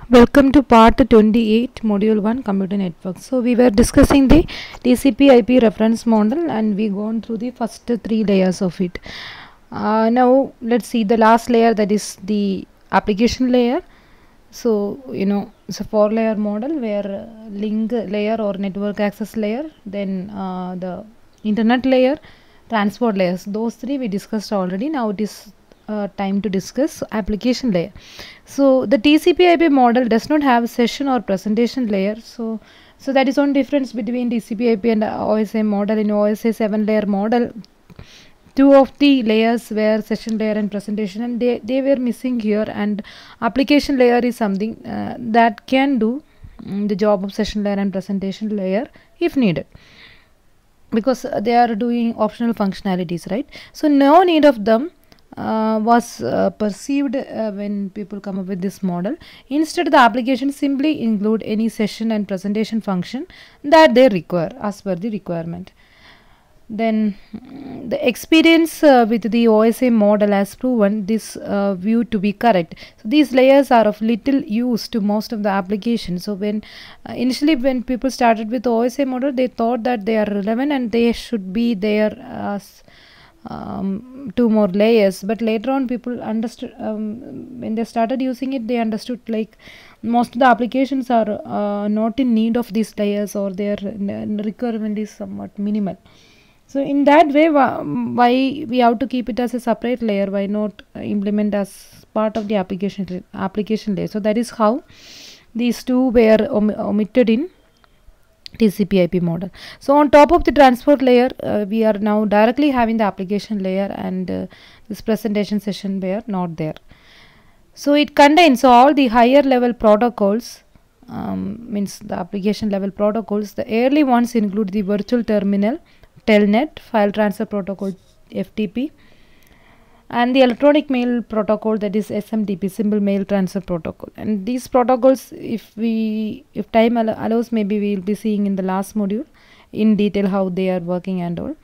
Welcome to part 28, module 1, computer network. So we were discussing the TCP/IP reference model and we gone through the first three layers of it. Now let's see the last layer, that is the application layer. So it's a 4-layer model where link layer or network access layer, then the internet layer, transport layers. Those three we discussed already. Now it is time to discuss application layer. So the TCP/IP model does not have session or presentation layer. So that is one difference between TCP/IP and OSI model. In OSI 7-layer model, two of the layers were session layer and presentation, and they were missing here. And application layer is something that can do the job of session layer and presentation layer if needed, because they are doing optional functionalities, right? So no need of them was perceived when people come up with this model. Instead, the application simply include any session and presentation function that they require as per the requirement. Then the experience with the OSI model has proven this view to be correct. So these layers are of little use to most of the applications. So when initially when people started with the OSI model, they thought that they are relevant and they should be there as two more layers, but later on people understood, when they started using it, they understood like most of the applications are not in need of these layers, or their requirement is somewhat minimal. So in that way, why we have to keep it as a separate layer? Why not implement as part of the application layer? So that is how these two were omitted in TCP/IP model. So on top of the transport layer, we are now directly having the application layer, and this presentation session were not there. So it contains all the higher level protocols, means the application level protocols. The early ones include the virtual terminal, Telnet, file transfer protocol FTP, and the electronic mail protocol, that is SMTP, simple mail transfer protocol. And these protocols, if time allows, maybe we will be seeing in the last module in detail how they are working and all.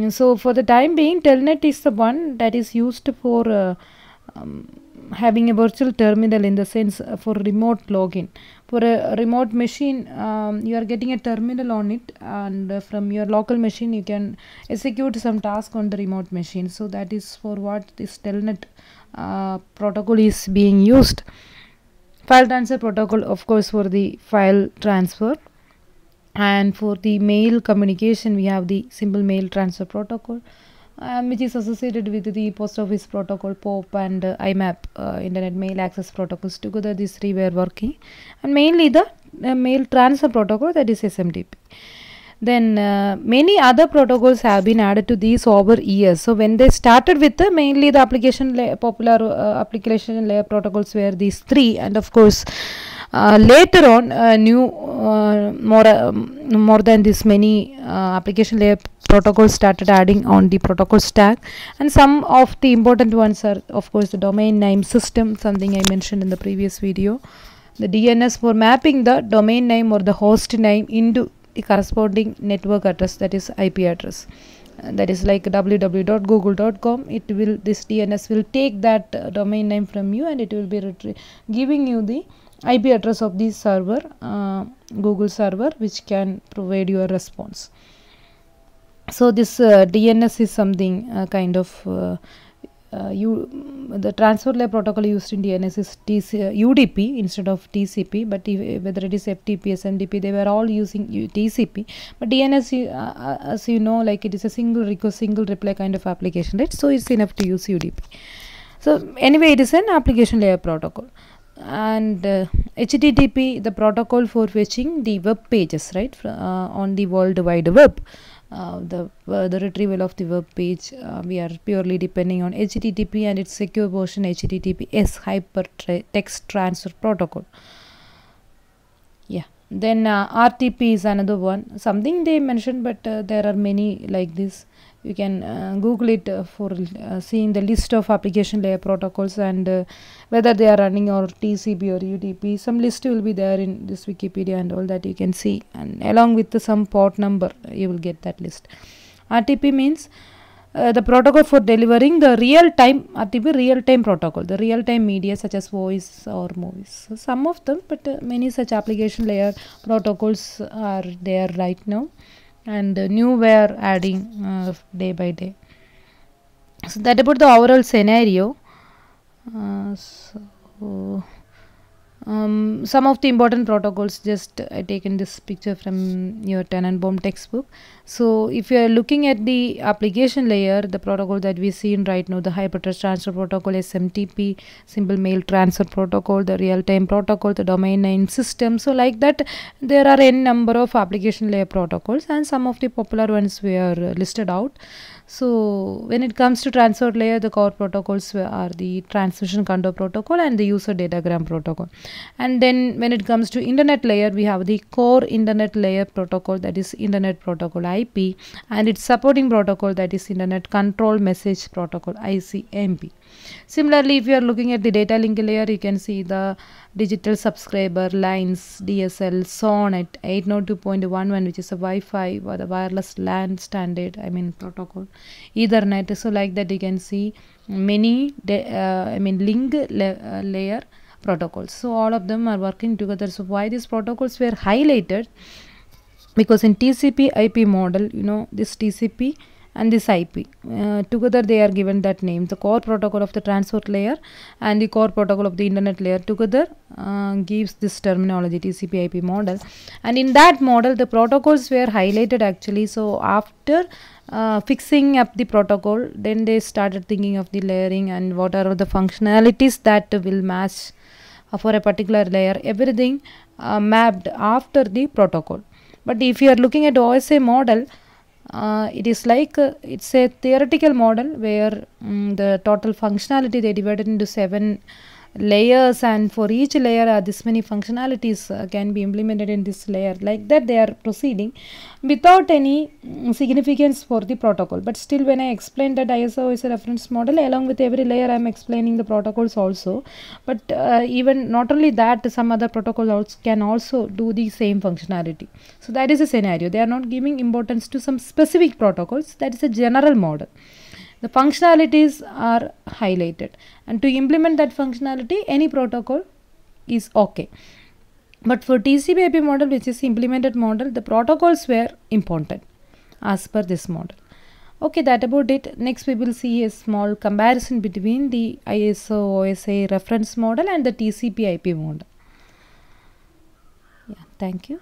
So for the time being, Telnet is the one that is used for having a virtual terminal, in the sense for remote login. For a remote machine, you are getting a terminal on it, and from your local machine you can execute some task on the remote machine. So that is for what this Telnet protocol is being used. File transfer protocol, of course, for the file transfer, and for the mail communication we have the simple mail transfer protocol, which is associated with the post office protocol, POP, and IMAP, internet mail access protocols. Together these three were working, and mainly the mail transfer protocol, that is SMTP. Then many other protocols have been added to these over years. So when they started with mainly the popular application layer protocols were these three, and of course later on new more than this many application layer protocols started adding on the protocol stack. And some of the important ones are, of course, the domain name system, something I mentioned in the previous video, the DNS for mapping the domain name or the host name into the corresponding network address, that is IP address. That is like www.google.com. This DNS will take that domain name from you, and it will be giving you the IP address of the server, Google server, which can provide your response. So this DNS is something kind of the transfer layer protocol used in DNS is UDP instead of TCP, but whether it is FTP, SMTP, they were all using TCP. But DNS, as you know, like it is a single request, single reply kind of application, right? So it's enough to use UDP. So anyway, it is an application layer protocol. And HTTP, the protocol for fetching the web pages, right, on the World Wide Web. The retrieval of the web page, we are purely depending on HTTP and its secure version, HTTPS, hypertext transfer protocol. Yeah. Then RTP is another one, something they mentioned, but there are many like this. You can Google it for seeing the list of application layer protocols, and whether they are running or TCP or UDP. Some list will be there in this Wikipedia and all that you can see, and along with some port number you will get that list. RTP means the protocol for delivering the real-time RTP real-time protocol, the real-time media such as voice or movies. So some of them, but many such application layer protocols are there right now, and new we are adding day by day. So that about the overall scenario. Some of the important protocols, just I taken this picture from your Tannenbaum textbook. So if you are looking at the application layer, the protocol that we see in right now, the hypertext transfer protocol, SMTP, simple mail transfer protocol, the real-time protocol, the domain name system. So like that, there are n number of application layer protocols, and some of the popular ones were listed out. So when it comes to transport layer, the core protocols are the transmission control protocol and the user datagram protocol. And then when it comes to internet layer, we have the core internet layer protocol, that is internet protocol IP, and its supporting protocol, that is internet control message protocol ICMP. Similarly, if you are looking at the data link layer, you can see the digital subscriber lines, DSL, SONET 802.11, which is a Wi-Fi or the wireless LAN standard, protocol, Ethernet. So like that, you can see many link layer protocols. So all of them are working together. So why these protocols were highlighted? Because in TCP IP model, this TCP and this IP together they are given that name, the core protocol of the transport layer and the core protocol of the internet layer together gives this terminology, TCP IP model. And in that model, the protocols were highlighted actually. So after fixing up the protocol, then they started thinking of the layering and what are the functionalities that will match for a particular layer, everything mapped after the protocol. But if you are looking at OSI model, it is like it's a theoretical model where the total functionality they divided into 7 layers, and for each layer this many functionalities can be implemented in this layer. Like that they are proceeding without any significance for the protocol. But still, when I explain that ISO is a reference model, along with every layer I am explaining the protocols also. But even not only that, some other protocols can also do the same functionality. So that is a scenario. They are not giving importance to some specific protocols. That is a general model. The functionalities are highlighted, and to implement that functionality, any protocol is okay. But for TCP IP model, which is implemented model, the protocols were important as per this model. Okay, that about it. Next we will see a small comparison between the ISO OSI reference model and the TCP IP model. Yeah, thank you.